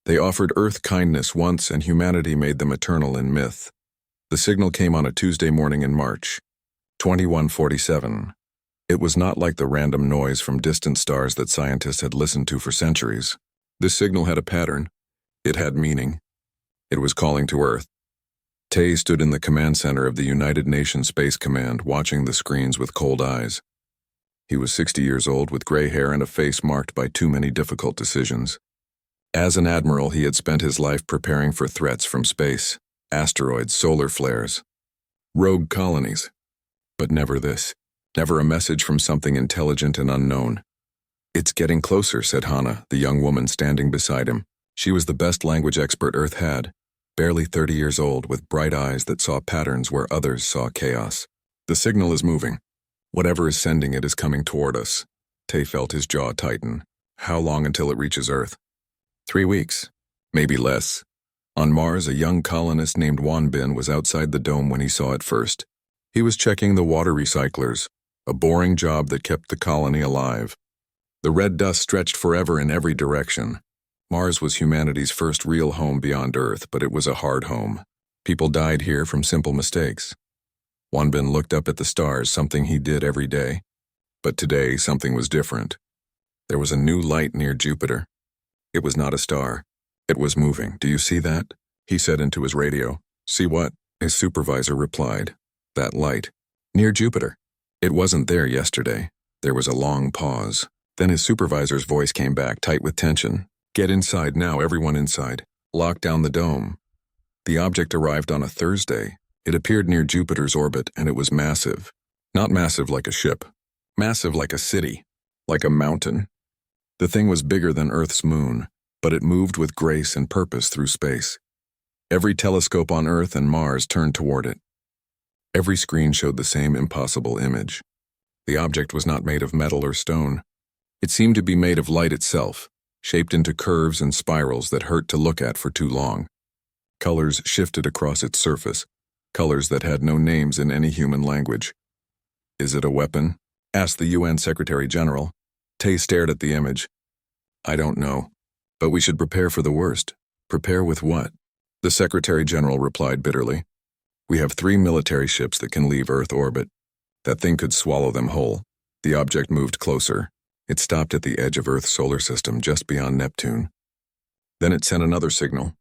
They offered Earth kindness once, and humanity made them eternal in myth. The signal came on a Tuesday morning in March, 2147. It was not like the random noise from distant stars that scientists had listened to for centuries. This signal had a pattern. It had meaning. It was calling to Earth. Tay stood in the command center of the United Nations Space Command, watching the screens with cold eyes. He was 60 years old, with gray hair and a face marked by too many difficult decisions. As an admiral, he had spent his life preparing for threats from space, asteroids, solar flares, rogue colonies. But never this. Never a message from something intelligent and unknown. "It's getting closer," said Hannah, the young woman standing beside him. She was the best language expert Earth had, barely 30 years old, with bright eyes that saw patterns where others saw chaos. "The signal is moving. Whatever is sending it is coming toward us." Tay felt his jaw tighten. "How long until it reaches Earth?" 3 weeks. Maybe less. On Mars, a young colonist named Wanbin was outside the dome when he saw it first. He was checking the water recyclers, a boring job that kept the colony alive. The red dust stretched forever in every direction. Mars was humanity's first real home beyond Earth, but it was a hard home. People died here from simple mistakes. Wanbin looked up at the stars, something he did every day. But today, something was different. There was a new light near Jupiter. It was not a star. It was moving. "Do you see that?" he said into his radio. "See what?" his supervisor replied. "That light. Near Jupiter. It wasn't there yesterday." There was a long pause. Then his supervisor's voice came back, tight with tension. "Get inside now, everyone inside. Lock down the dome." The object arrived on a Thursday. It appeared near Jupiter's orbit, and it was massive. Not massive like a ship. Massive like a city. Like a mountain. The thing was bigger than Earth's moon, but it moved with grace and purpose through space. Every telescope on Earth and Mars turned toward it. Every screen showed the same impossible image. The object was not made of metal or stone. It seemed to be made of light itself, shaped into curves and spirals that hurt to look at for too long. Colors shifted across its surface, colors that had no names in any human language. "Is it a weapon?" asked the UN Secretary General. Tay stared at the image. "I don't know, but we should prepare for the worst." "Prepare with what?" The Secretary General replied bitterly. "We have 3 military ships that can leave Earth orbit. That thing could swallow them whole." The object moved closer. It stopped at the edge of Earth's solar system, just beyond Neptune. Then it sent another signal.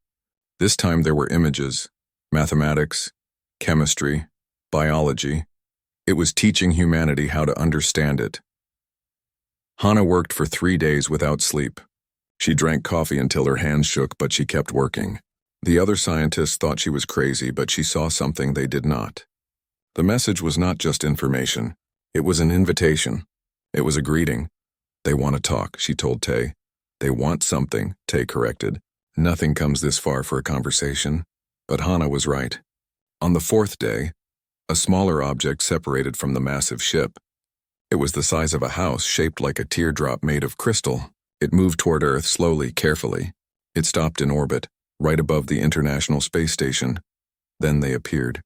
This time there were images, mathematics, chemistry, biology. It was teaching humanity how to understand it. Hannah worked for 3 days without sleep. She drank coffee until her hands shook, but she kept working. The other scientists thought she was crazy, but she saw something they did not. The message was not just information. It was an invitation. It was a greeting. "They want to talk," she told Tay. "They want something," Tay corrected. "Nothing comes this far for a conversation." But Hannah was right. On the 4th day, a smaller object separated from the massive ship. It was the size of a house, shaped like a teardrop made of crystal. It moved toward Earth slowly, carefully. It stopped in orbit, right above the International Space Station. Then they appeared.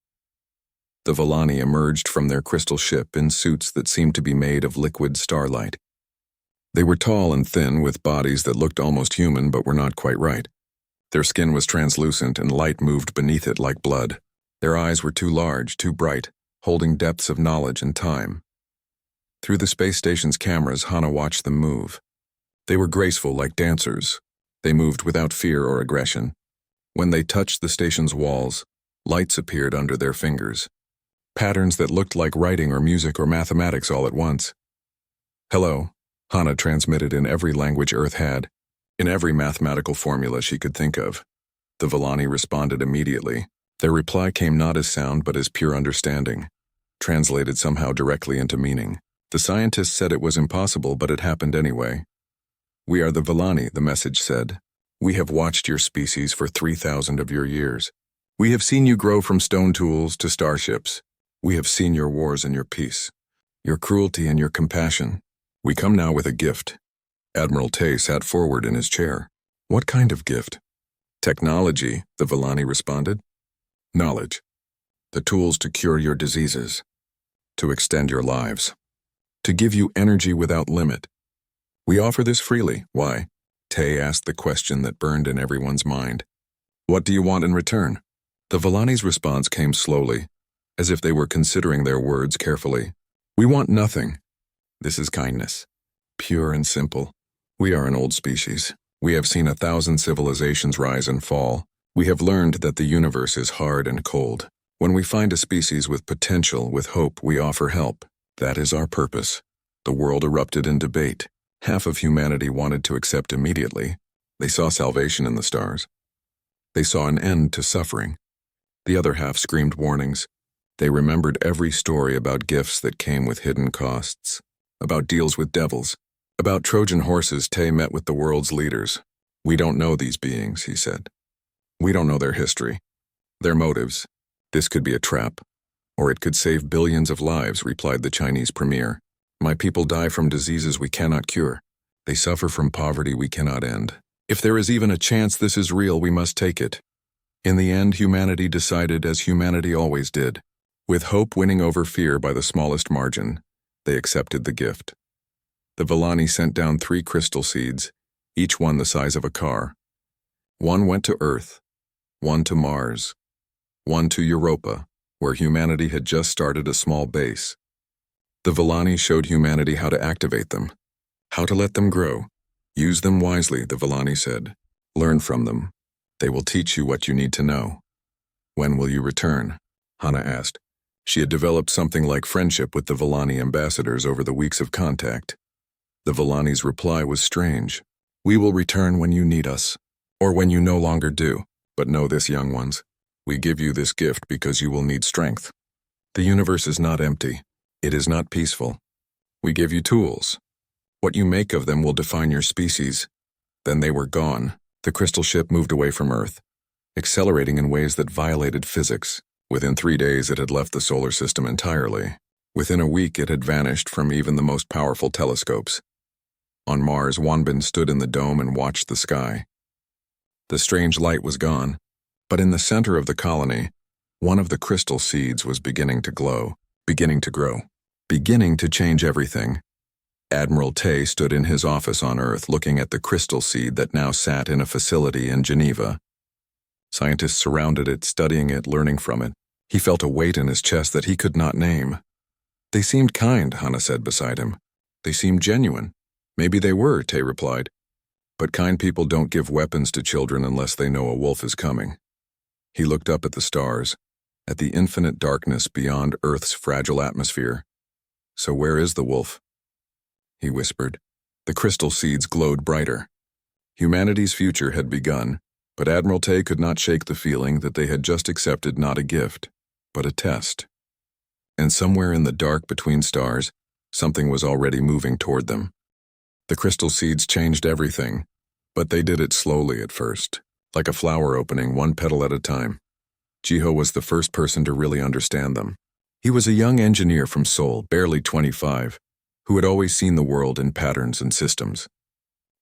The Villani emerged from their crystal ship in suits that seemed to be made of liquid starlight. They were tall and thin, with bodies that looked almost human but were not quite right. Their skin was translucent, and light moved beneath it like blood. Their eyes were too large, too bright, holding depths of knowledge and time. Through the space station's cameras, Hannah watched them move. They were graceful like dancers. They moved without fear or aggression. When they touched the station's walls, lights appeared under their fingers. Patterns that looked like writing or music or mathematics all at once. "Hello," Hannah transmitted in every language Earth had, in every mathematical formula she could think of. The Villani responded immediately. Their reply came not as sound but as pure understanding, translated somehow directly into meaning. The scientists said it was impossible, but it happened anyway. "We are the Villani," the message said. "We have watched your species for 3,000 of your years. We have seen you grow from stone tools to starships. We have seen your wars and your peace, your cruelty and your compassion. We come now with a gift." Admiral Tay sat forward in his chair. "What kind of gift?" "Technology," the Villani responded. "Knowledge. The tools to cure your diseases, to extend your lives, to give you energy without limit. We offer this freely. Why? Tay asked the question that burned in everyone's mind. What do you want in return? The Villani's response came slowly, as if they were considering their words carefully. We want nothing. This is kindness. Pure and simple. We are an old species. We have seen 1,000 civilizations rise and fall. We have learned that the universe is hard and cold. When we find a species with potential, with hope, we offer help. That is our purpose. The world erupted in debate. Half of humanity wanted to accept immediately. They saw salvation in the stars. They saw an end to suffering. The other half screamed warnings. They remembered every story about gifts that came with hidden costs, about deals with devils, about Trojan horses. Tay met with the world's leaders. We don't know these beings, he said. We don't know their history, their motives. This could be a trap, or it could save billions of lives, replied the Chinese premier. My people die from diseases we cannot cure. They suffer from poverty we cannot end. If there is even a chance this is real, we must take it. In the end, humanity decided as humanity always did. With hope winning over fear by the smallest margin, they accepted the gift. The Villani sent down 3 crystal seeds, each one the size of a car. One went to Earth, one to Mars, one to Europa, where humanity had just started a small base. The Villani showed humanity how to activate them, how to let them grow. Use them wisely, the Villani said. Learn from them. They will teach you what you need to know. When will you return? Hannah asked. She had developed something like friendship with the Villani ambassadors over the weeks of contact. The Villani's reply was strange. We will return when you need us, or when you no longer do. But know this, young ones. We give you this gift because you will need strength. The universe is not empty. It is not peaceful. We give you tools. What you make of them will define your species. Then they were gone. The crystal ship moved away from Earth, accelerating in ways that violated physics. Within 3 days, it had left the solar system entirely. Within a week, it had vanished from even the most powerful telescopes. On Mars, Wanbin stood in the dome and watched the sky. The strange light was gone, but in the center of the colony, one of the crystal seeds was beginning to glow, beginning to grow, beginning to change everything. Admiral Tay stood in his office on Earth looking at the crystal seed that now sat in a facility in Geneva. Scientists surrounded it, studying it, learning from it. He felt a weight in his chest that he could not name. They seemed kind, Hannah said beside him. They seemed genuine. Maybe they were, Tay replied. But kind people don't give weapons to children unless they know a wolf is coming. He looked up at the stars, at the infinite darkness beyond Earth's fragile atmosphere. So where is the wolf? He whispered. The crystal seeds glowed brighter. Humanity's future had begun, but Admiral Tay could not shake the feeling that they had just accepted not a gift, but a test. And somewhere in the dark between stars, something was already moving toward them. The crystal seeds changed everything, but they did it slowly at first, like a flower opening, one petal at a time. Jiho was the first person to really understand them. He was a young engineer from Seoul, barely 25, who had always seen the world in patterns and systems.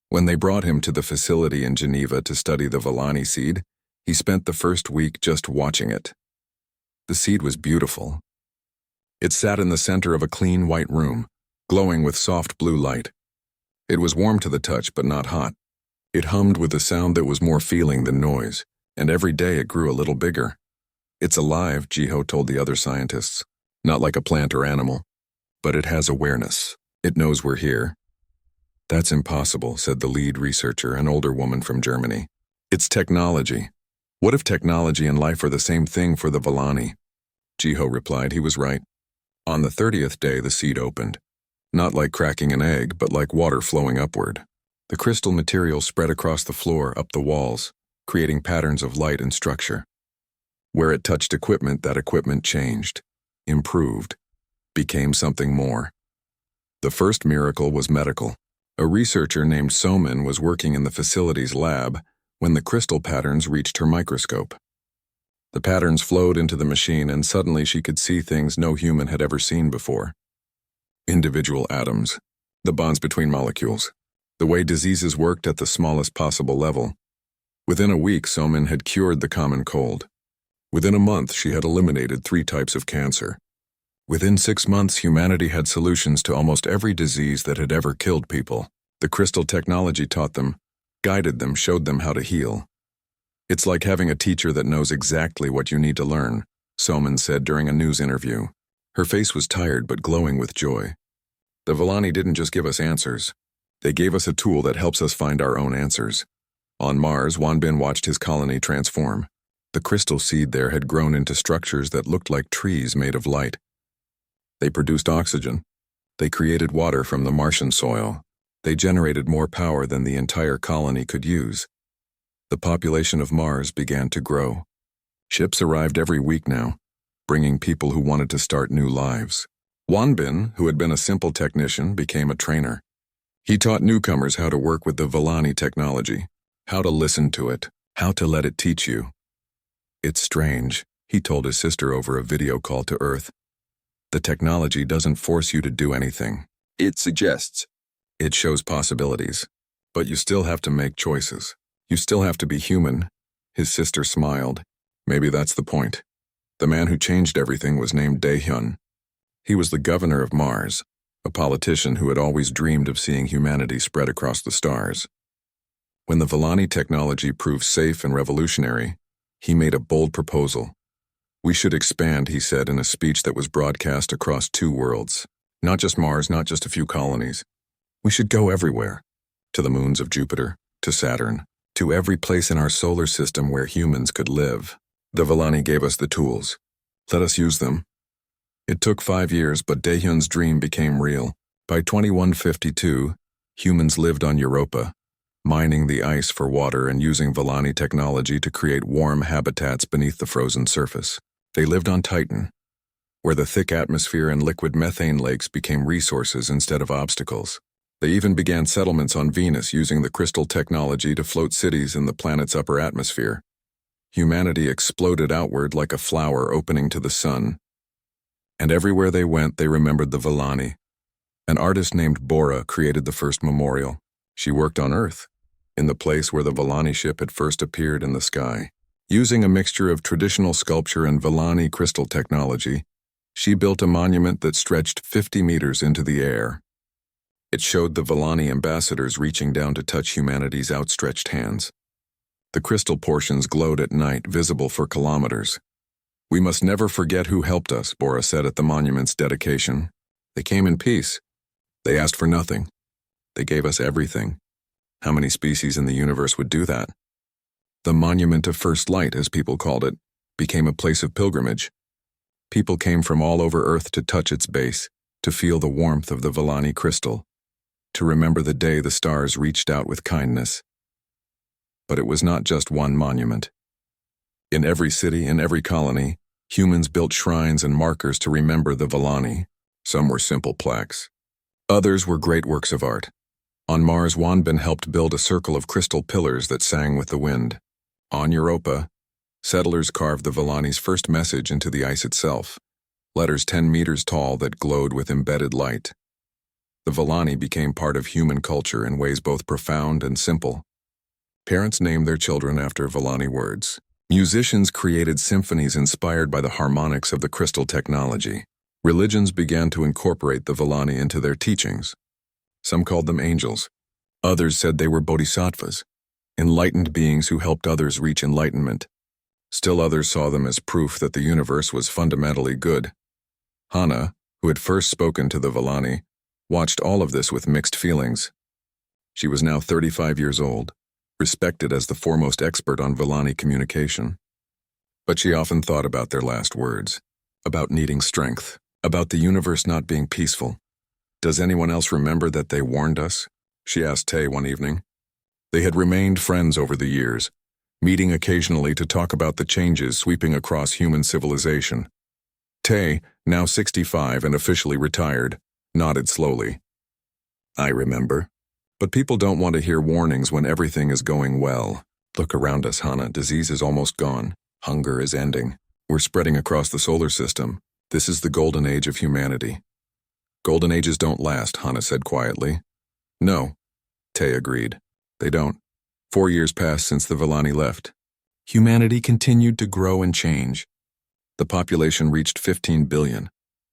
When they brought him to the facility in Geneva to study the Villani seed, he spent the first week just watching it. The seed was beautiful. It sat in the center of a clean white room, glowing with soft blue light. It was warm to the touch, but not hot. It hummed with a sound that was more feeling than noise, and every day it grew a little bigger. It's alive, Jiho told the other scientists. Not like a plant or animal. But it has awareness. It knows we're here. That's impossible, said the lead researcher, an older woman from Germany. It's technology. What if technology and life are the same thing for the Villani? Jiho replied he was right. On the 30th day, the seed opened. Not like cracking an egg, but like water flowing upward. The crystal material spread across the floor, up the walls, creating patterns of light and structure. Where it touched equipment, that equipment changed, improved, became something more. The first miracle was medical. A researcher named Somin was working in the facility's lab when the crystal patterns reached her microscope. The patterns flowed into the machine, and suddenly she could see things no human had ever seen before. Individual atoms, the bonds between molecules, the way diseases worked at the smallest possible level. Within a week, Somin had cured the common cold. Within a month, she had eliminated 3 types of cancer. Within 6 months, humanity had solutions to almost every disease that had ever killed people. The crystal technology taught them, guided them, showed them how to heal. It's like having a teacher that knows exactly what you need to learn, Soman said during a news interview. Her face was tired but glowing with joy. The Villani didn't just give us answers. They gave us a tool that helps us find our own answers. On Mars, Wanbin watched his colony transform. The crystal seed there had grown into structures that looked like trees made of light. They produced oxygen. They created water from the Martian soil. They generated more power than the entire colony could use. The population of Mars began to grow. Ships arrived every week now, bringing people who wanted to start new lives. Wanbin, who had been a simple technician, became a trainer. He taught newcomers how to work with the Villani technology, how to listen to it, how to let it teach you. It's strange, he told his sister over a video call to Earth. The technology doesn't force you to do anything. It suggests. It shows possibilities. But you still have to make choices. You still have to be human. His sister smiled. Maybe that's the point. The man who changed everything was named Daehyun. He was the governor of Mars, a politician who had always dreamed of seeing humanity spread across the stars. When the Villani technology proved safe and revolutionary, he made a bold proposal. We should expand, he said in a speech that was broadcast across 2 worlds. Not just Mars, not just a few colonies. We should go everywhere. To the moons of Jupiter, to Saturn, to every place in our solar system where humans could live. The Villani gave us the tools. Let us use them. It took 5 years, but Daehyun's dream became real. By 2152, humans lived on Europa, mining the ice for water and using Villani technology to create warm habitats beneath the frozen surface. They lived on Titan, where the thick atmosphere and liquid methane lakes became resources instead of obstacles. They even began settlements on Venus using the crystal technology to float cities in the planet's upper atmosphere. Humanity exploded outward like a flower opening to the sun. And everywhere they went, they remembered the Villani. An artist named Bora created the first memorial. She worked on Earth, in the place where the Villani ship had first appeared in the sky. Using a mixture of traditional sculpture and Villani crystal technology, she built a monument that stretched 50 meters into the air. It showed the Villani ambassadors reaching down to touch humanity's outstretched hands. The crystal portions glowed at night, visible for kilometers. We must never forget who helped us, Bora said at the monument's dedication. They came in peace. They asked for nothing. They gave us everything. How many species in the universe would do that? The Monument of First Light, as people called it, became a place of pilgrimage. People came from all over Earth to touch its base, to feel the warmth of the Villani crystal, to remember the day the stars reached out with kindness. But it was not just one monument. In every city, in every colony, humans built shrines and markers to remember the Villani. Some were simple plaques. Others were great works of art. On Mars, Wanbin helped build a circle of crystal pillars that sang with the wind. On Europa, settlers carved the Villani's first message into the ice itself, letters 10 meters tall that glowed with embedded light. The Villani became part of human culture in ways both profound and simple. Parents named their children after Villani words. Musicians created symphonies inspired by the harmonics of the crystal technology. Religions began to incorporate the Villani into their teachings. Some called them angels. Others said they were bodhisattvas, enlightened beings who helped others reach enlightenment. Still others saw them as proof that the universe was fundamentally good. Hana, who had first spoken to the Villani, watched all of this with mixed feelings. She was now 35 years old, respected as the foremost expert on Villani communication. But she often thought about their last words, about needing strength, about the universe not being peaceful. Does anyone else remember that they warned us? She asked Tay one evening. They had remained friends over the years, meeting occasionally to talk about the changes sweeping across human civilization. Tay, now 65 and officially retired, nodded slowly. I remember. But people don't want to hear warnings when everything is going well. Look around us, Hana. Disease is almost gone. Hunger is ending. We're spreading across the solar system. This is the golden age of humanity. Golden ages don't last, Hana said quietly. No, Tay agreed. They don't. 4 years passed since the Villani left. Humanity continued to grow and change. The population reached 15 billion,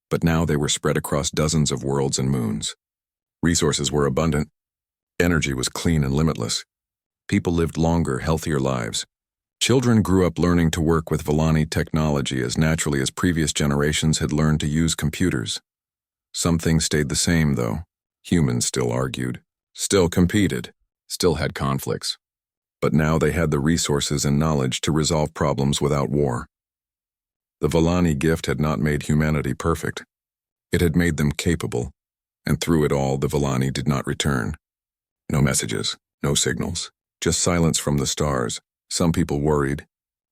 but now they were spread across dozens of worlds and moons. Resources were abundant. Energy was clean and limitless. People lived longer, healthier lives. Children grew up learning to work with Volani technology as naturally as previous generations had learned to use computers. Some things stayed the same, though. Humans still argued, still competed, still had conflicts. But now they had the resources and knowledge to resolve problems without war. The Volani gift had not made humanity perfect. It had made them capable, and through it all the Volani did not return. No messages, no signals, just silence from the stars. Some people worried.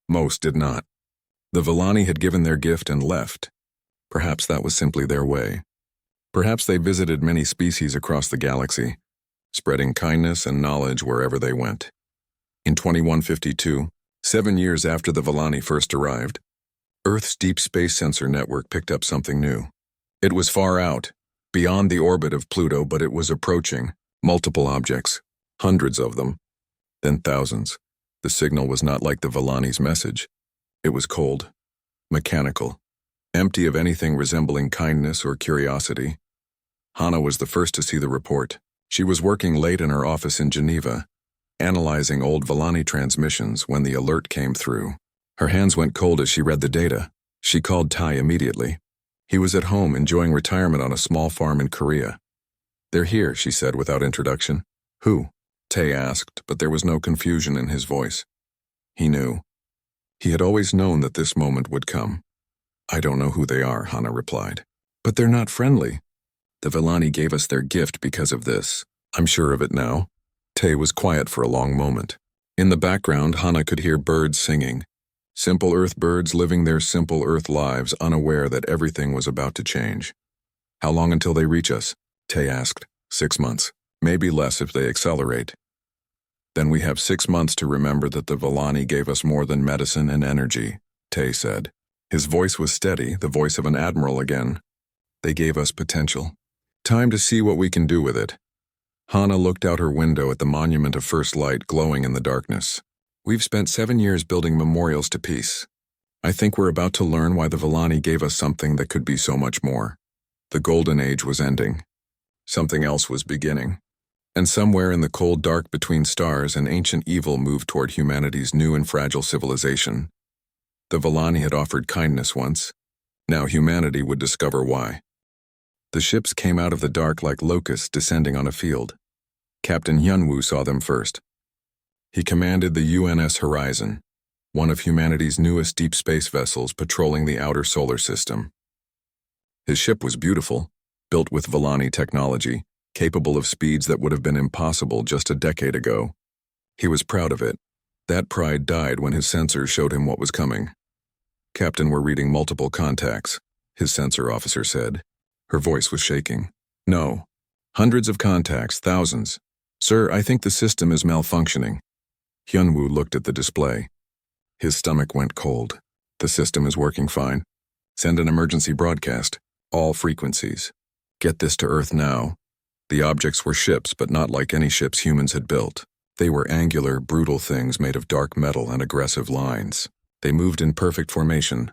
Most did not. The Volani had given their gift and left. Perhaps that was simply their way. Perhaps they visited many species across the galaxy, spreading kindness and knowledge wherever they went. In 2152, 7 years after the Volani first arrived, Earth's deep space sensor network picked up something new. It was far out, beyond the orbit of Pluto, but it was approaching. Multiple objects, hundreds of them, then thousands. The signal was not like the Volani's message. It was cold, mechanical, empty of anything resembling kindness or curiosity. Hannah was the first to see the report. She was working late in her office in Geneva, analyzing old Volani transmissions when the alert came through. Her hands went cold as she read the data. She called Tai immediately. He was at home enjoying retirement on a small farm in Korea. "They're here," she said without introduction. "Who?" Tai asked, but there was no confusion in his voice. He knew. He had always known that this moment would come. "I don't know who they are," Hannah replied. "But they're not friendly. The Volani gave us their gift because of this. I'm sure of it now." Tai was quiet for a long moment. In the background, Hannah could hear birds singing. Simple Earth birds living their simple Earth lives, unaware that everything was about to change. "How long until they reach us?" Tai asked. 6 months. Maybe less if they accelerate. "Then we have 6 months to remember that the Volani gave us more than medicine and energy," Tai said. His voice was steady, the voice of an admiral again. "They gave us potential. Time to see what we can do with it." Hannah looked out her window at the monument of first light glowing in the darkness. "We've spent 7 years building memorials to peace. I think we're about to learn why the Volani gave us something that could be so much more. The golden age was ending. Something else was beginning. And somewhere in the cold dark between stars, an ancient evil moved toward humanity's new and fragile civilization. The Volani had offered kindness once. Now humanity would discover why." The ships came out of the dark like locusts descending on a field. Captain Hyunwoo saw them first. He commanded the UNS Horizon, one of humanity's newest deep space vessels patrolling the outer solar system. His ship was beautiful, built with Volani technology, capable of speeds that would have been impossible just a decade ago. He was proud of it. That pride died when his sensors showed him what was coming. "Captain, we're reading multiple contacts," his sensor officer said. Her voice was shaking. "No. Hundreds of contacts, thousands. Sir, I think the system is malfunctioning." Hyunwoo looked at the display. His stomach went cold. "The system is working fine. Send an emergency broadcast. All frequencies. Get this to Earth now." The objects were ships, but not like any ships humans had built. They were angular, brutal things made of dark metal and aggressive lines. They moved in perfect formation,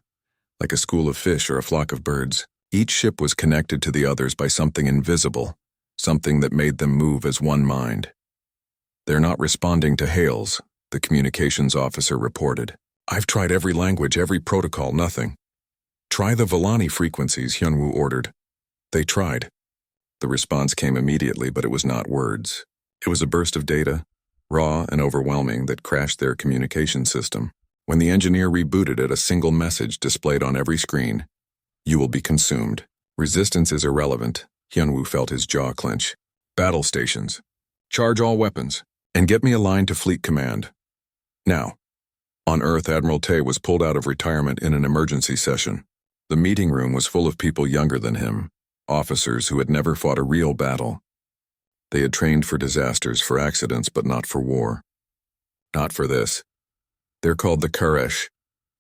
like a school of fish or a flock of birds. Each ship was connected to the others by something invisible, something that made them move as one mind. "They're not responding to hails," the communications officer reported. "I've tried every language, every protocol, nothing." "Try the Volani frequencies," Hyunwoo ordered. They tried. The response came immediately, but it was not words. It was a burst of data, raw and overwhelming, that crashed their communication system. When the engineer rebooted it, a single message displayed on every screen. "You will be consumed. Resistance is irrelevant." Hyunwoo felt his jaw clench. "Battle stations. Charge all weapons. And get me a line to Fleet Command. Now." On Earth, Admiral Tai was pulled out of retirement in an emergency session. The meeting room was full of people younger than him, officers who had never fought a real battle. They had trained for disasters, for accidents, but not for war. "Not for this. They're called the Karesh,"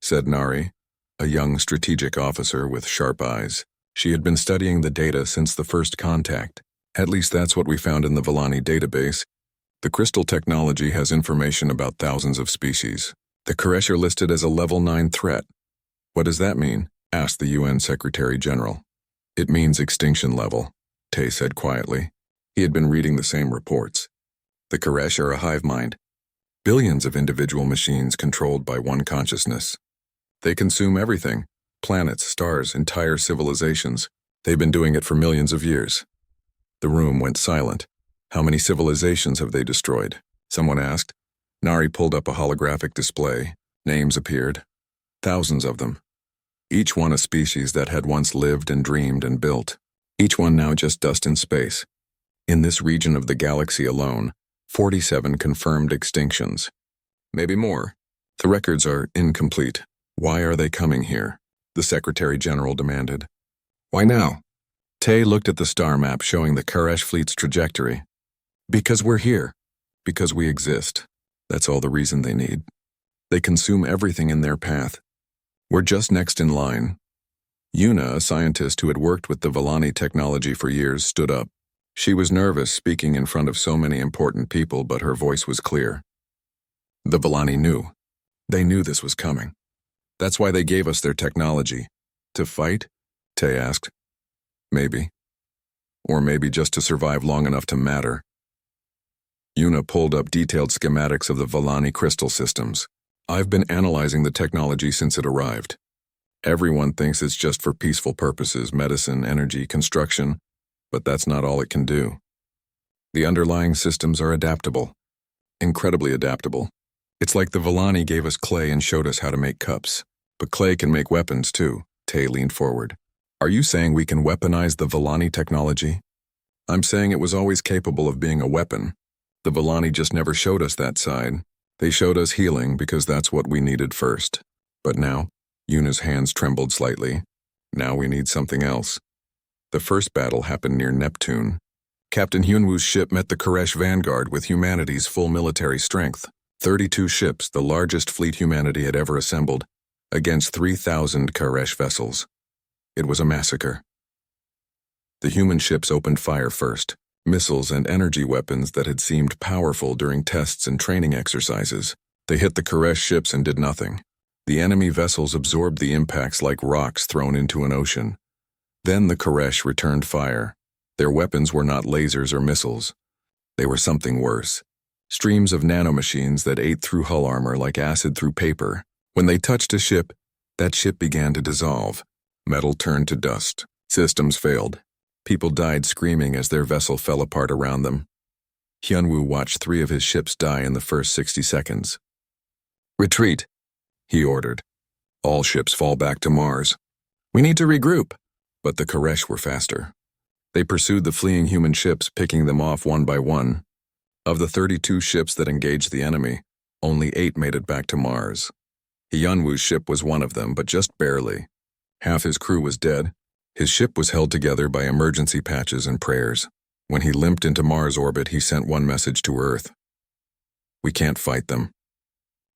said Nari, a young strategic officer with sharp eyes. She had been studying the data since the first contact. "At least that's what we found in the Volani database. The crystal technology has information about thousands of species. The Karesh are listed as a level 9 threat." "What does that mean?" asked the UN Secretary General. "It means extinction level," Tai said quietly. He had been reading the same reports. "The Karesh are a hive mind. Billions of individual machines controlled by one consciousness. They consume everything: planets, stars, entire civilizations. They've been doing it for millions of years. The room went silent. How many civilizations have they destroyed? Someone asked. Nari pulled up a holographic display. Names appeared. Thousands of them. Each one a species that had once lived and dreamed and built. Each one now just dust in space. In this region of the galaxy alone, 47 confirmed extinctions. Maybe more. The records are incomplete. Why are they coming here? The Secretary General demanded. Why now? Tay looked at the star map showing the Koresh fleet's trajectory. Because we're here. Because we exist. That's all the reason they need. They consume everything in their path. We're just next in line. Yuna, a scientist who had worked with the Villani technology for years, stood up. She was nervous speaking in front of so many important people, but her voice was clear. The Villani knew. They knew this was coming. That's why they gave us their technology. To fight? Tay asked. Maybe. Or maybe just to survive long enough to matter. Yuna pulled up detailed schematics of the Villani crystal systems. I've been analyzing the technology since it arrived. Everyone thinks it's just for peaceful purposes, medicine, energy, construction, but that's not all it can do. The underlying systems are adaptable. Incredibly adaptable. It's like the Villani gave us clay and showed us how to make cups. But clay can make weapons too. Tay leaned forward. Are you saying we can weaponize the Villani technology? I'm saying it was always capable of being a weapon. The Villani just never showed us that side. They showed us healing because that's what we needed first. But now, Yuna's hands trembled slightly. Now we need something else. The first battle happened near Neptune. Captain Hyunwoo's ship met the Koresh Vanguard with humanity's full military strength. 32 ships, the largest fleet humanity had ever assembled, against 3,000 Koresh vessels. It was a massacre. The human ships opened fire first. Missiles and energy weapons that had seemed powerful during tests and training exercises. They hit the Koresh ships and did nothing. The enemy vessels absorbed the impacts like rocks thrown into an ocean. Then the Koresh returned fire. Their weapons were not lasers or missiles. They were something worse. Streams of nanomachines that ate through hull armor like acid through paper. When they touched a ship, that ship began to dissolve. Metal turned to dust. Systems failed. People died screaming as their vessel fell apart around them. Hyunwoo watched 3 of his ships die in the first 60 seconds. Retreat, he ordered. All ships fall back to Mars. We need to regroup. But the Koresh were faster. They pursued the fleeing human ships, picking them off one by one. Of the 32 ships that engaged the enemy, only 8 made it back to Mars. Hyunwoo's ship was one of them, but just barely. Half his crew was dead. His ship was held together by emergency patches and prayers. When he limped into Mars orbit, he sent one message to Earth. We can't fight them.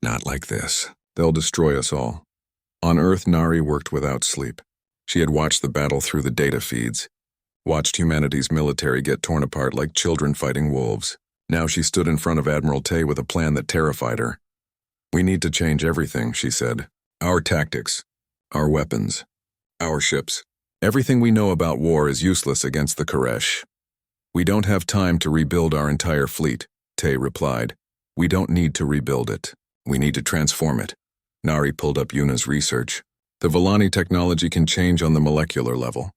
Not like this. They'll destroy us all. On Earth, Nari worked without sleep. She had watched the battle through the data feeds, watched humanity's military get torn apart like children fighting wolves. Now she stood in front of Admiral Tay with a plan that terrified her. We need to change everything, she said. Our tactics, our weapons, our ships. Everything we know about war is useless against the Koresh. We don't have time to rebuild our entire fleet, Tay replied. We don't need to rebuild it. We need to transform it. Nari pulled up Yuna's research. The Villani technology can change on the molecular level.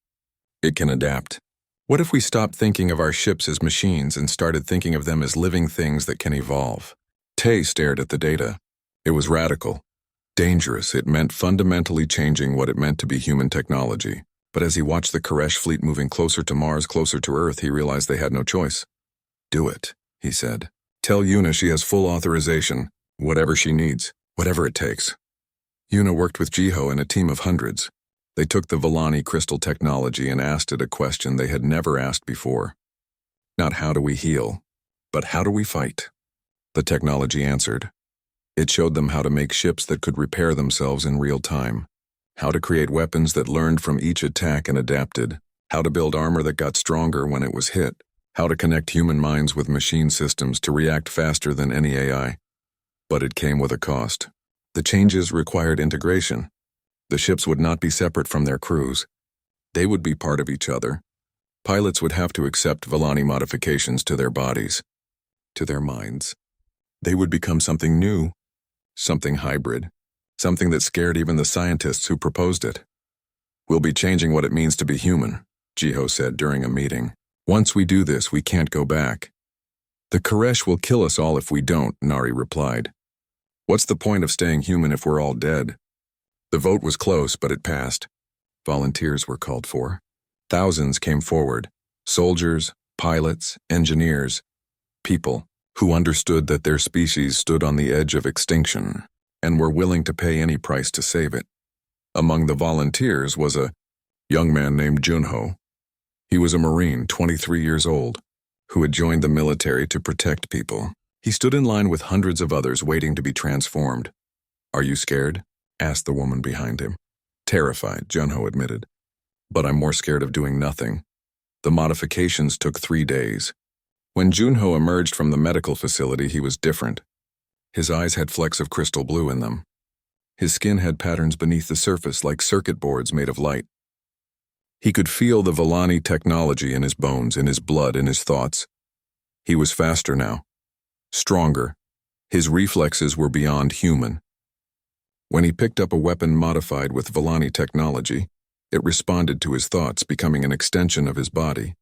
It can adapt. What if we stopped thinking of our ships as machines and started thinking of them as living things that can evolve? Tay stared at the data. It was radical. Dangerous. It meant fundamentally changing what it meant to be human technology. But as he watched the Koresh fleet moving closer to Mars, closer to Earth, he realized they had no choice. Do it, he said. Tell Yuna she has full authorization, whatever she needs, whatever it takes. Yuna worked with Jiho and a team of hundreds. They took the Villani crystal technology and asked it a question they had never asked before. Not how do we heal, but how do we fight? The technology answered. It showed them how to make ships that could repair themselves in real time, how to create weapons that learned from each attack and adapted, how to build armor that got stronger when it was hit, how to connect human minds with machine systems to react faster than any AI. But it came with a cost. The changes required integration. The ships would not be separate from their crews. They would be part of each other. Pilots would have to accept Villani modifications to their bodies, to their minds. They would become something new, something hybrid, something that scared even the scientists who proposed it. "We'll be changing what it means to be human," Jiho said during a meeting. "Once we do this, we can't go back." "The Koresh will kill us all if we don't," Nari replied. "What's the point of staying human if we're all dead?" The vote was close, but it passed. Volunteers were called for. Thousands came forward: soldiers, pilots, engineers, people who understood that their species stood on the edge of extinction and were willing to pay any price to save it. Among the volunteers was a young man named Junho. He was a Marine, 23 years old, who had joined the military to protect people. He stood in line with hundreds of others waiting to be transformed. "Are you scared?" asked the woman behind him. "Terrified," Junho admitted. "But I'm more scared of doing nothing." The modifications took 3 days. When Junho emerged from the medical facility, he was different. His eyes had flecks of crystal blue in them. His skin had patterns beneath the surface like circuit boards made of light. He could feel the Volani technology in his bones, in his blood, in his thoughts. He was faster now, stronger. His reflexes were beyond human. When he picked up a weapon modified with Volani technology, it responded to his thoughts, becoming an extension of his body.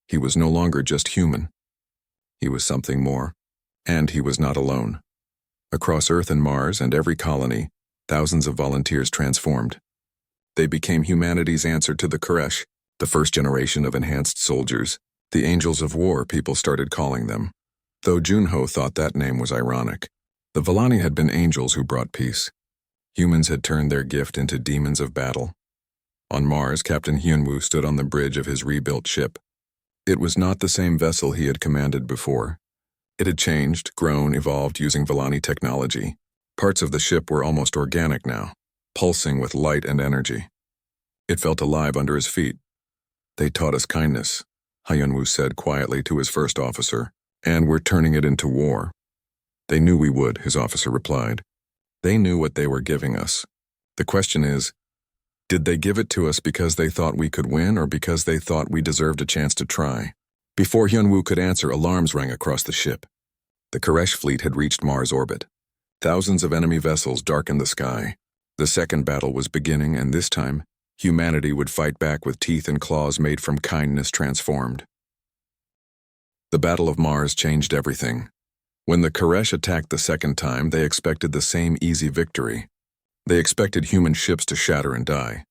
He was no longer just human. He was something more, and he was not alone. Across Earth and Mars and every colony, thousands of volunteers transformed. They became humanity's answer to the Koresh, the first generation of enhanced soldiers, the Angels of War, people started calling them. Though Junho thought that name was ironic. The Volani had been angels who brought peace. Humans had turned their gift into demons of battle. On Mars, Captain Hyunwoo stood on the bridge of his rebuilt ship. It was not the same vessel he had commanded before. It had changed, grown, evolved using Volani technology. Parts of the ship were almost organic now, pulsing with light and energy. It felt alive under his feet. "They taught us kindness," Hyunwoo said quietly to his first officer, "and we're turning it into war." "They knew we would," his officer replied. "They knew what they were giving us. The question is, did they give it to us because they thought we could win or because they thought we deserved a chance to try?" Before Hyunwoo could answer, alarms rang across the ship. The Koresh fleet had reached Mars orbit. Thousands of enemy vessels darkened the sky. The second battle was beginning, and this time, humanity would fight back with teeth and claws made from kindness transformed. The Battle of Mars changed everything. When the Koresh attacked the second time, they expected the same easy victory. They expected human ships to shatter and die.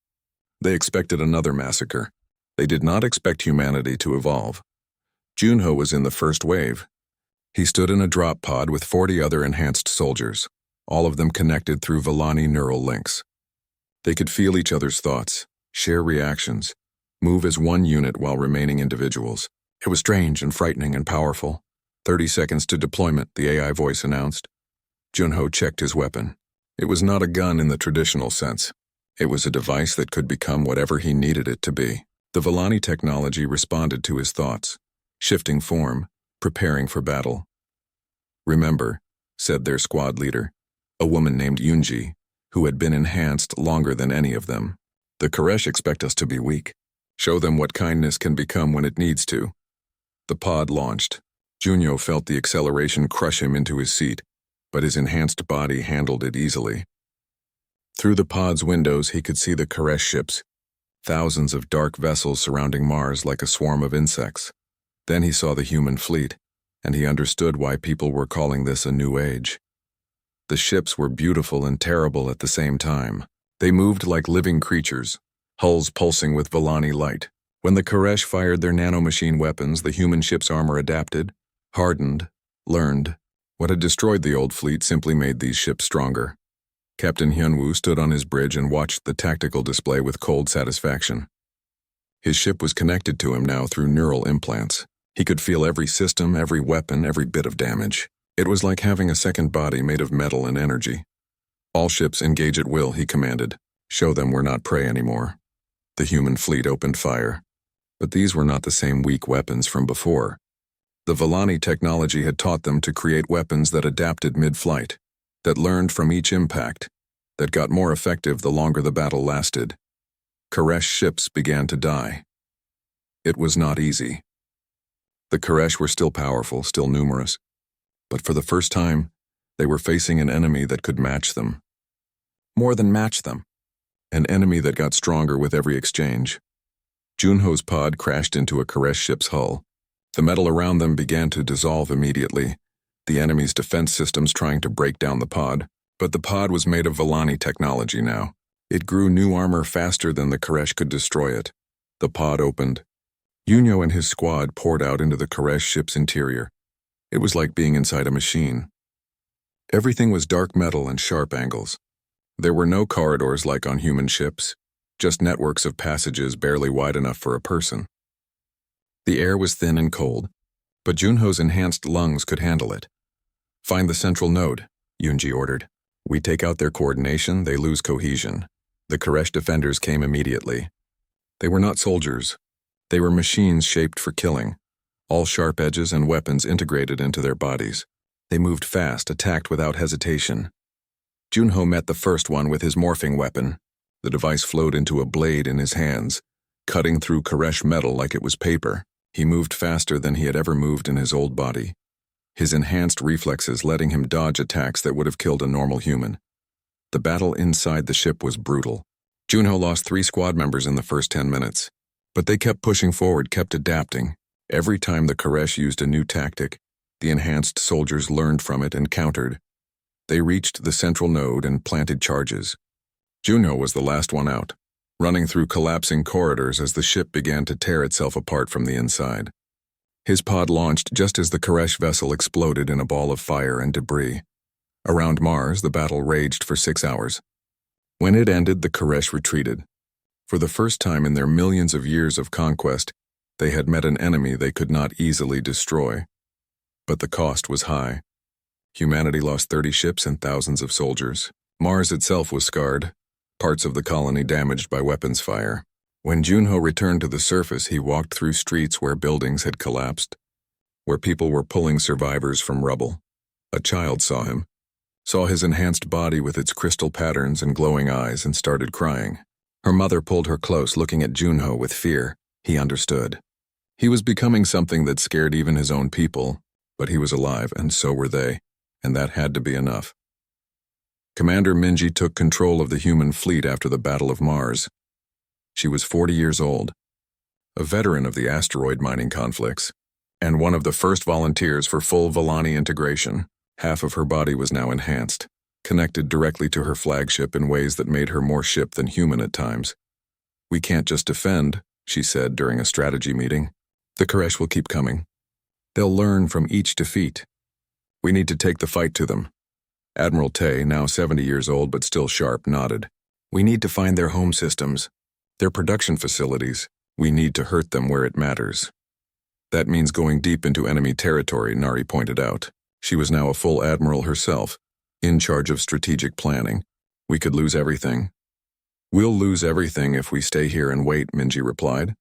They expected another massacre. They did not expect humanity to evolve. Junho was in the first wave. He stood in a drop pod with 40 other enhanced soldiers, all of them connected through Volani neural links. They could feel each other's thoughts, share reactions, move as one unit while remaining individuals. It was strange and frightening and powerful. 30 seconds to deployment, the AI voice announced. Junho checked his weapon. It was not a gun in the traditional sense. It was a device that could become whatever he needed it to be. The Volani technology responded to his thoughts, shifting form, preparing for battle. "Remember," said their squad leader, a woman named Yunji, who had been enhanced longer than any of them. "The Koresh expect us to be weak. Show them what kindness can become when it needs to." The pod launched. Junho felt the acceleration crush him into his seat, but his enhanced body handled it easily. Through the pod's windows, he could see the Koresh ships, thousands of dark vessels surrounding Mars like a swarm of insects. Then he saw the human fleet, and he understood why people were calling this a new age. The ships were beautiful and terrible at the same time. They moved like living creatures, hulls pulsing with Volani light. When the Koresh fired their nanomachine weapons, the human ship's armor adapted, hardened, learned. What had destroyed the old fleet simply made these ships stronger. Captain Hyunwoo stood on his bridge and watched the tactical display with cold satisfaction. His ship was connected to him now through neural implants. He could feel every system, every weapon, every bit of damage. It was like having a second body made of metal and energy. "All ships engage at will," he commanded. "Show them we're not prey anymore." The human fleet opened fire. But these were not the same weak weapons from before. The Volani technology had taught them to create weapons that adapted mid-flight, that learned from each impact, that got more effective the longer the battle lasted. Koresh ships began to die. It was not easy. The Koresh were still powerful, still numerous, But for the first time, they were facing an enemy that could match them. More than match them. An enemy that got stronger with every exchange. Junho's pod crashed into a Koresh ship's hull. The metal around them began to dissolve immediately, the enemy's defense systems trying to break down the pod. But the pod was made of Volani technology now. It grew new armor faster than the Koresh could destroy it. The pod opened. Junho and his squad poured out into the Koresh ship's interior. It was like being inside a machine. Everything was dark metal and sharp angles. There were no corridors like on human ships, just networks of passages barely wide enough for a person. The air was thin and cold, but Junho's enhanced lungs could handle it. "Find the central node," Yunji ordered. "We take out their coordination, they lose cohesion." The Koresh defenders came immediately. They were not soldiers. They were machines shaped for killing, all sharp edges and weapons integrated into their bodies. They moved fast, attacked without hesitation. Junho met the first one with his morphing weapon. The device flowed into a blade in his hands, cutting through Koresh metal like it was paper. He moved faster than he had ever moved in his old body, his enhanced reflexes letting him dodge attacks that would have killed a normal human. The battle inside the ship was brutal. Junho lost 3 squad members in the first 10 minutes, but they kept pushing forward, kept adapting. Every time the Koresh used a new tactic, the enhanced soldiers learned from it and countered. They reached the central node and planted charges. Junho was the last one out, running through collapsing corridors as the ship began to tear itself apart from the inside. His pod launched just as the Koresh vessel exploded in a ball of fire and debris. Around Mars, the battle raged for 6 hours. When it ended, the Koresh retreated. For the first time in their millions of years of conquest, they had met an enemy they could not easily destroy. But the cost was high. Humanity lost 30 ships and thousands of soldiers. Mars itself was scarred, parts of the colony damaged by weapons fire. When Junho returned to the surface, he walked through streets where buildings had collapsed, where people were pulling survivors from rubble. A child saw him, saw his enhanced body with its crystal patterns and glowing eyes, and started crying. Her mother pulled her close, looking at Junho with fear. He understood. He was becoming something that scared even his own people, but he was alive, and so were they, and that had to be enough. Commander Minji took control of the human fleet after the Battle of Mars. She was 40 years old, a veteran of the asteroid mining conflicts, and one of the first volunteers for full Volani integration. Half of her body was now enhanced, connected directly to her flagship in ways that made her more ship than human at times. "We can't just defend," she said during a strategy meeting. "The Koresh will keep coming. They'll learn from each defeat. We need to take the fight to them." Admiral Tay, now 70 years old but still sharp, nodded. "We need to find their home systems, their production facilities. We need to hurt them where it matters." "That means going deep into enemy territory," Nari pointed out. She was now a full admiral herself, in charge of strategic planning. "We could lose everything." "We'll lose everything if we stay here and wait," Minji replied.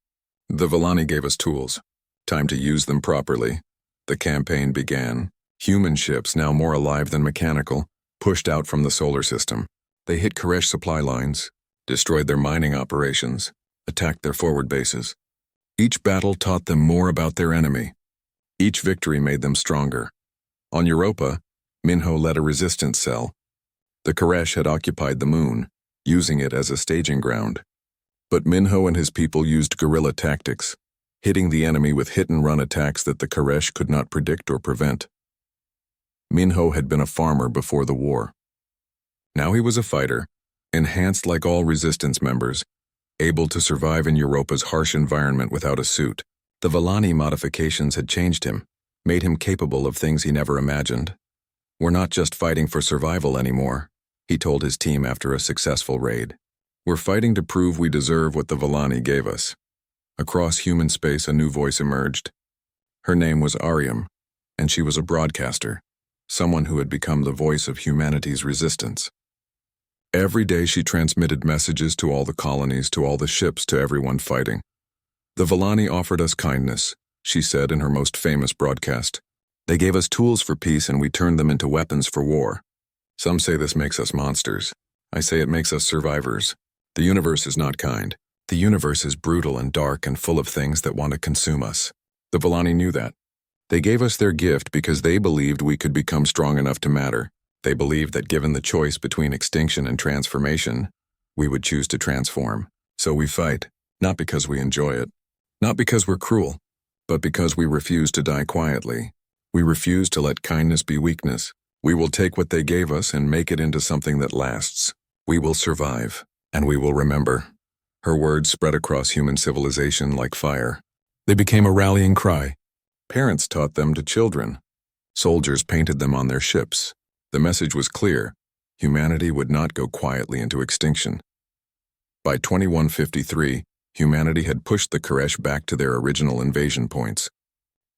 "The Volani gave us tools. Time to use them properly." The campaign began. Human ships, now more alive than mechanical, pushed out from the solar system. They hit Koresh supply lines, destroyed their mining operations, attacked their forward bases. Each battle taught them more about their enemy. Each victory made them stronger. On Europa, Minho led a resistance cell. The Koresh had occupied the moon, using it as a staging ground. But Minho and his people used guerrilla tactics, hitting the enemy with hit-and-run attacks that the Koresh could not predict or prevent. Minho had been a farmer before the war. Now he was a fighter, enhanced like all resistance members, able to survive in Europa's harsh environment without a suit. The Volani modifications had changed him, made him capable of things he never imagined. "We're not just fighting for survival anymore," he told his team after a successful raid. "We're fighting to prove we deserve what the Volani gave us." Across human space, a new voice emerged. Her name was Ariam, and she was a broadcaster, someone who had become the voice of humanity's resistance. Every day she transmitted messages to all the colonies, to all the ships, to everyone fighting. "The Volani offered us kindness," she said in her most famous broadcast. "They gave us tools for peace and we turned them into weapons for war. Some say this makes us monsters. I say it makes us survivors. The universe is not kind. The universe is brutal and dark and full of things that want to consume us. The Volani knew that. They gave us their gift because they believed we could become strong enough to matter. They believed that given the choice between extinction and transformation, we would choose to transform. So we fight, not because we enjoy it, not because we're cruel, but because we refuse to die quietly. We refuse to let kindness be weakness. We will take what they gave us and make it into something that lasts. We will survive, and we will remember. Her words spread across human civilization like fire. They became a rallying cry. Parents taught them to children. Soldiers painted them on their ships. The message was clear. Humanity would not go quietly into extinction. By 2153, humanity had pushed the Koresh back to their original invasion points.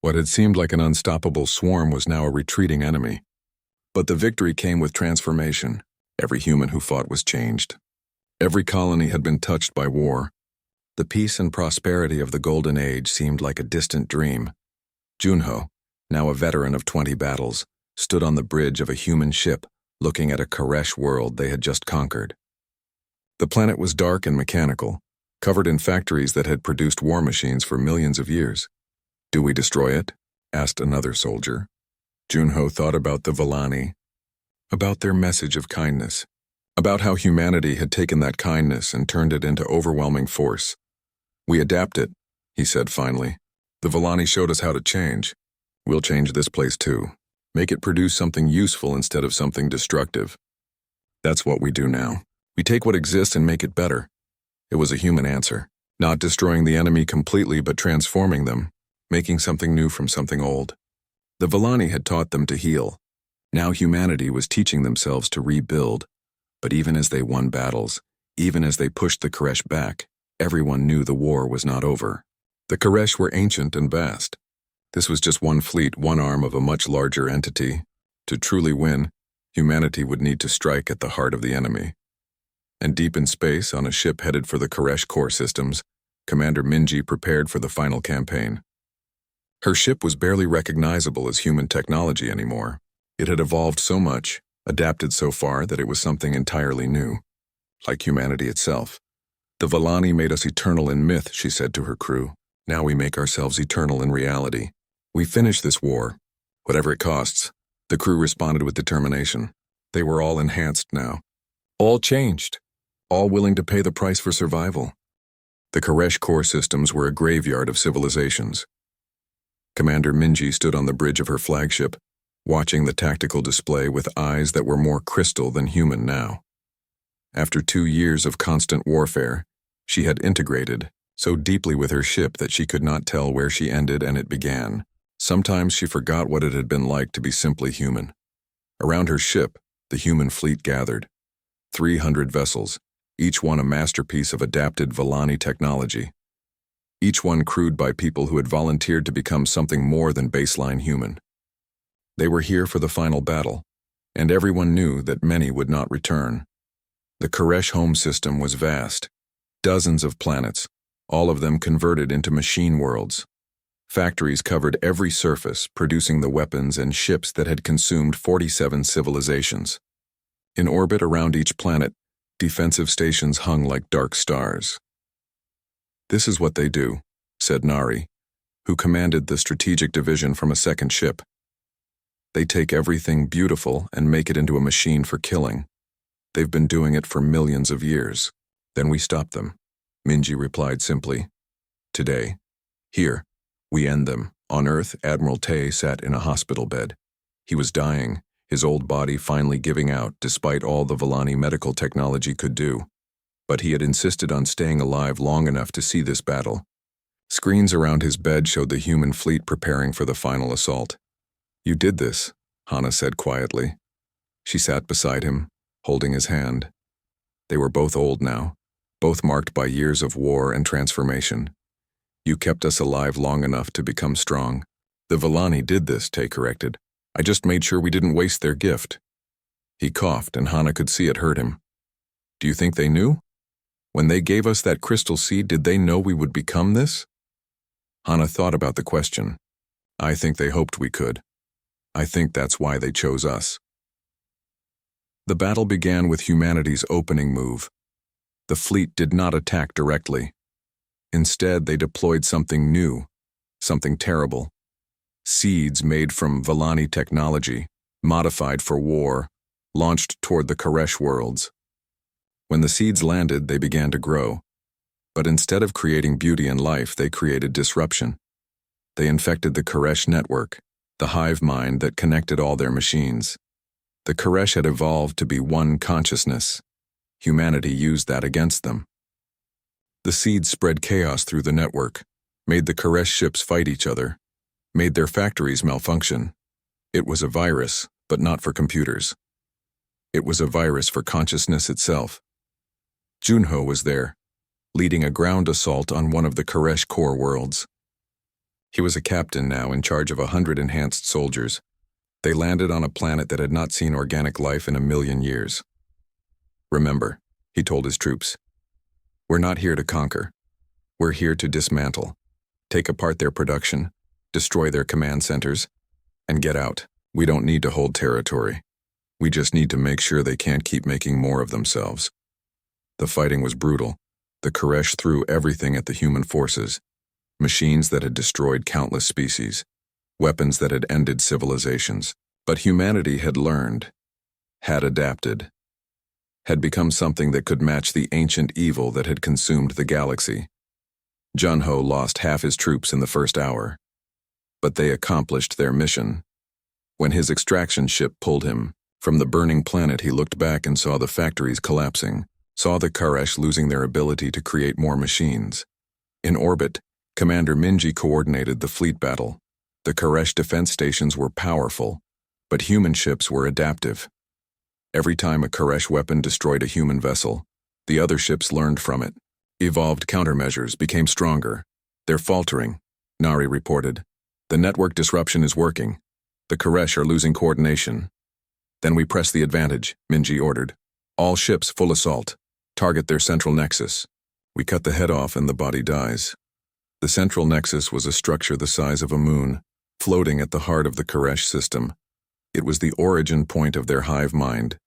What had seemed like an unstoppable swarm was now a retreating enemy. But the victory came with transformation. Every human who fought was changed. Every colony had been touched by war. The peace and prosperity of the Golden Age seemed like a distant dream. Junho, now a veteran of 20 battles, stood on the bridge of a human ship, looking at a Koresh world they had just conquered. The planet was dark and mechanical, covered in factories that had produced war machines for millions of years. "Do we destroy it?" asked another soldier. Junho thought about the Villani, about their message of kindness, about how humanity had taken that kindness and turned it into overwhelming force. "We adapt it," he said finally. "The Villani showed us how to change. We'll change this place too. Make it produce something useful instead of something destructive." That's what we do now. We take what exists and make it better. It was a human answer, not destroying the enemy completely but transforming them, making something new from something old. The Villani had taught them to heal. Now humanity was teaching themselves to rebuild. But even as they won battles, even as they pushed the Koresh back, everyone knew the war was not over. The Koresh were ancient and vast. This was just one fleet, one arm of a much larger entity. To truly win, humanity would need to strike at the heart of the enemy. And deep in space, on a ship headed for the Koresh core systems, Commander Minji prepared for the final campaign. Her ship was barely recognizable as human technology anymore. It had evolved so much, adapted so far that it was something entirely new, like humanity itself. "The Villani made us eternal in myth," she said to her crew. "Now we make ourselves eternal in reality. We finish this war, whatever it costs." The crew responded with determination. They were all enhanced now, all changed, all willing to pay the price for survival. The Koresh core systems were a graveyard of civilizations. Commander Minji stood on the bridge of her flagship, watching the tactical display with eyes that were more crystal than human now. After 2 years of constant warfare, she had integrated so deeply with her ship that she could not tell where she ended and it began. Sometimes she forgot what it had been like to be simply human. Around her ship, the human fleet gathered. 300 vessels, each one a masterpiece of adapted Villani technology. Each one crewed by people who had volunteered to become something more than baseline human. They were here for the final battle, and everyone knew that many would not return. The Koresh home system was vast. Dozens of planets, all of them converted into machine worlds. Factories covered every surface, producing the weapons and ships that had consumed 47 civilizations. In orbit around each planet, defensive stations hung like dark stars. "This is what they do," said Nari, who commanded the strategic division from a second ship. "They take everything beautiful and make it into a machine for killing. They've been doing it for millions of years. Then we stop them," Minji replied simply. "Today, here, we end them." On Earth, Admiral Tay sat in a hospital bed. He was dying, his old body finally giving out despite all the Villani medical technology could do. But he had insisted on staying alive long enough to see this battle. Screens around his bed showed the human fleet preparing for the final assault. "You did this," Hana said quietly. She sat beside him, holding his hand. They were both old now, both marked by years of war and transformation. "You kept us alive long enough to become strong." "The Villani did this," Tay corrected. "I just made sure we didn't waste their gift." He coughed, and Hana could see it hurt him. "Do you think they knew? When they gave us that crystal seed, did they know we would become this?" Hana thought about the question. "I think they hoped we could. I think that's why they chose us." The battle began with humanity's opening move. The fleet did not attack directly. Instead, they deployed something new, something terrible. Seeds made from Volani technology, modified for war, launched toward the Koresh worlds. When the seeds landed, they began to grow. But instead of creating beauty and life, they created disruption. They infected the Koresh network, the hive mind that connected all their machines. The Koresh had evolved to be one consciousness. Humanity used that against them. The seeds spread chaos through the network, made the Koresh ships fight each other, made their factories malfunction. It was a virus, but not for computers. It was a virus for consciousness itself. Junho was there, leading a ground assault on one of the Koresh core worlds. He was a captain now in charge of 100 enhanced soldiers. They landed on a planet that had not seen organic life in 1,000,000 years. "Remember," he told his troops, "we're not here to conquer. We're here to dismantle, take apart their production, destroy their command centers, and get out. We don't need to hold territory. We just need to make sure they can't keep making more of themselves." The fighting was brutal. The Koresh threw everything at the human forces. Machines that had destroyed countless species, weapons that had ended civilizations. But humanity had learned, had adapted, had become something that could match the ancient evil that had consumed the galaxy. Junho lost half his troops in the first hour, but they accomplished their mission. When his extraction ship pulled him from the burning planet, he looked back and saw the factories collapsing, saw the Koresh losing their ability to create more machines. In orbit, Commander Minji coordinated the fleet battle. The Koresh defense stations were powerful, but human ships were adaptive. Every time a Koresh weapon destroyed a human vessel, the other ships learned from it. Evolved countermeasures became stronger. "They're faltering," Nari reported. "The network disruption is working. The Koresh are losing coordination." "Then we press the advantage," Minji ordered. "All ships full assault. Target their central nexus. We cut the head off and the body dies." The central nexus was a structure the size of a moon, floating at the heart of the Koresh system. It was the origin point of their hive mind,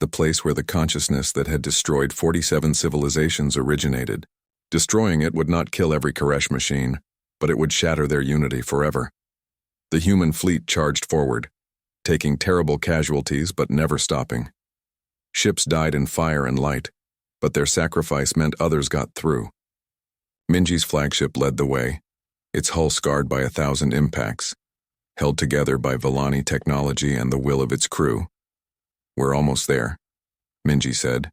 the place where the consciousness that had destroyed 47 civilizations originated. Destroying it would not kill every Koresh machine, but it would shatter their unity forever. The human fleet charged forward, taking terrible casualties but never stopping. Ships died in fire and light, but their sacrifice meant others got through. Minji's flagship led the way, its hull scarred by 1,000 impacts, held together by Volani technology and the will of its crew. "We're almost there," Minji said.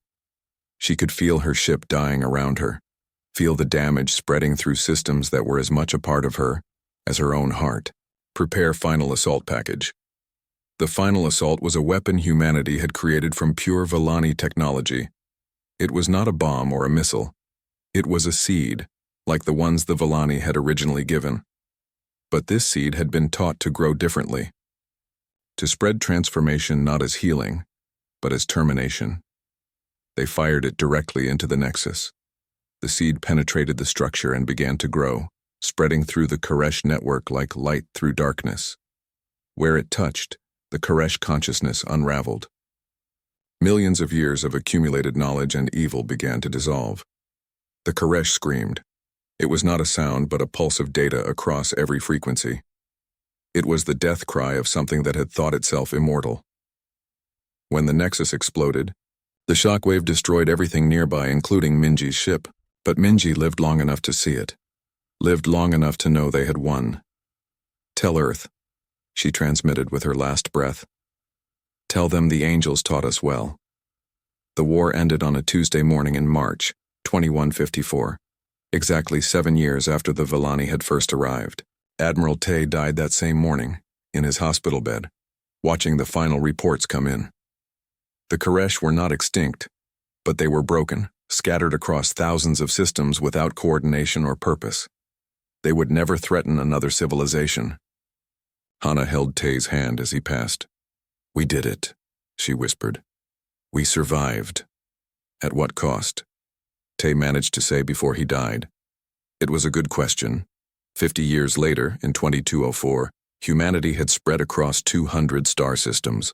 She could feel her ship dying around her, feel the damage spreading through systems that were as much a part of her as her own heart. "Prepare final assault package." The final assault was a weapon humanity had created from pure Volani technology. It was not a bomb or a missile. It was a seed, like the ones the Volani had originally given. But this seed had been taught to grow differently, to spread transformation not as healing, but as termination. They fired it directly into the nexus. The seed penetrated the structure and began to grow, spreading through the Koresh network like light through darkness. Where it touched, the Koresh consciousness unraveled. Millions of years of accumulated knowledge and evil began to dissolve. The Koresh screamed. It was not a sound but a pulse of data across every frequency. It was the death cry of something that had thought itself immortal. When the nexus exploded, the shockwave destroyed everything nearby, including Minji's ship, but Minji lived long enough to see it, lived long enough to know they had won. "Tell Earth," she transmitted with her last breath. "Tell them the angels taught us well." The war ended on a Tuesday morning in March, 2154. Exactly 7 years after the Volani had first arrived. Admiral Tay died that same morning, in his hospital bed, watching the final reports come in. The Koresh were not extinct, but they were broken, scattered across thousands of systems without coordination or purpose. They would never threaten another civilization. Hana held Tay's hand as he passed. "We did it," she whispered. "We survived." "At what cost?" Tay managed to say before he died. It was a good question. 50 years later, in 2204, humanity had spread across 200 star systems.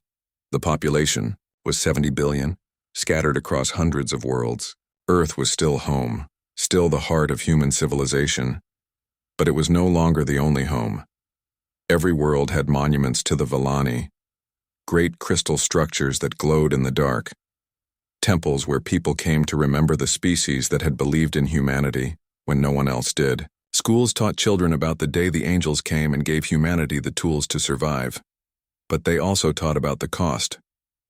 The population was 70 billion, scattered across hundreds of worlds. Earth was still home, still the heart of human civilization, but it was no longer the only home. Every world had monuments to the Vallani, great crystal structures that glowed in the dark, temples where people came to remember the species that had believed in humanity when no one else did. Schools taught children about the day the angels came and gave humanity the tools to survive. But they also taught about the cost,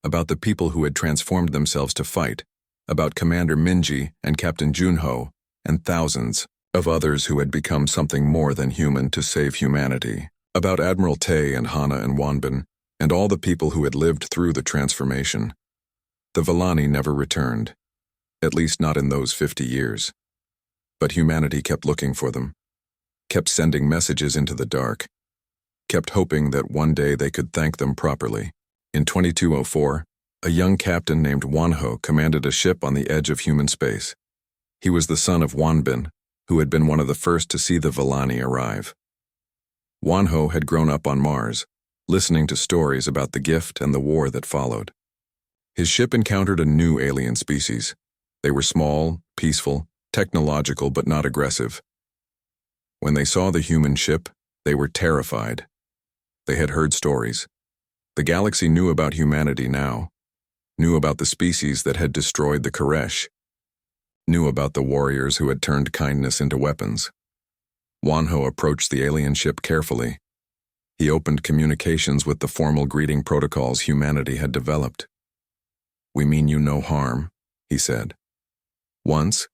about the people who had transformed themselves to fight, about Commander Minji and Captain Junho, and thousands of others who had become something more than human to save humanity, about Admiral Tay and Hana and Wanbin, and all the people who had lived through the transformation. The Vallani never returned, at least not in those 50 years. But humanity kept looking for them, kept sending messages into the dark, kept hoping that one day they could thank them properly. In 2204, a young captain named Wanho commanded a ship on the edge of human space. He was the son of Wanbin, who had been one of the first to see the Vallani arrive. Wanho had grown up on Mars, listening to stories about the gift and the war that followed. His ship encountered a new alien species. They were small, peaceful, technological but not aggressive. When they saw the human ship, they were terrified. They had heard stories. The galaxy knew about humanity now, knew about the species that had destroyed the Koresh, knew about the warriors who had turned kindness into weapons. Wanho approached the alien ship carefully. He opened communications with the formal greeting protocols humanity had developed. "We mean you no harm," he said. "Once,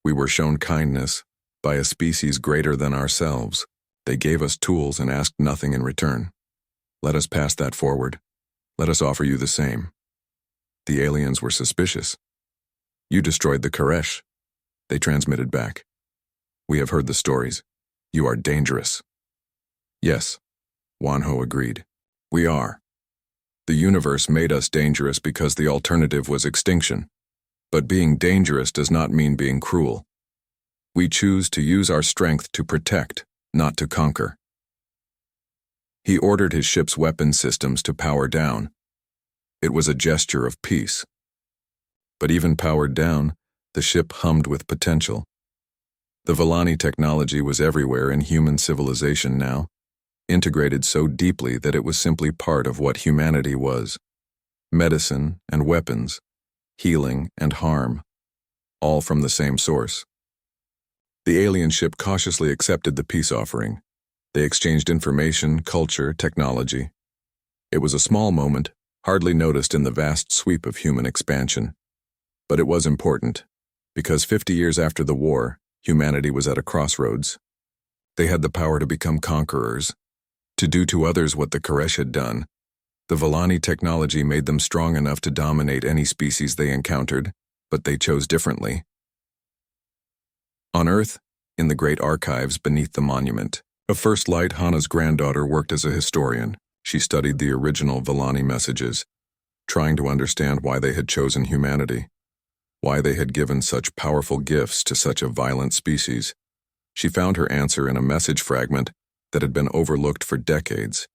we were shown kindness by a species greater than ourselves. They gave us tools and asked nothing in return. Let us pass that forward. Let us offer you the same." The aliens were suspicious. "You destroyed the Koresh," they transmitted back. "We have heard the stories. You are dangerous." "Yes," Wanho agreed. "We are. The universe made us dangerous because the alternative was extinction. But being dangerous does not mean being cruel. We choose to use our strength to protect, not to conquer." He ordered his ship's weapon systems to power down. It was a gesture of peace. But even powered down, the ship hummed with potential. The Vallani technology was everywhere in human civilization now, integrated so deeply that it was simply part of what humanity was. Medicine and weapons, healing and harm, all from the same source. The alien ship cautiously accepted the peace offering. They exchanged information, culture, technology. It was a small moment, hardly noticed in the vast sweep of human expansion. But it was important, because 50 years after the war, humanity was at a crossroads. They had the power to become conquerors, to do to others what the Koresh had done. The Vallani technology made them strong enough to dominate any species they encountered, but they chose differently. On Earth, in the great archives beneath the monument, of First Light, Hana's granddaughter worked as a historian. She studied the original Vallani messages, trying to understand why they had chosen humanity, why they had given such powerful gifts to such a violent species. She found her answer in a message fragment that had been overlooked for decades.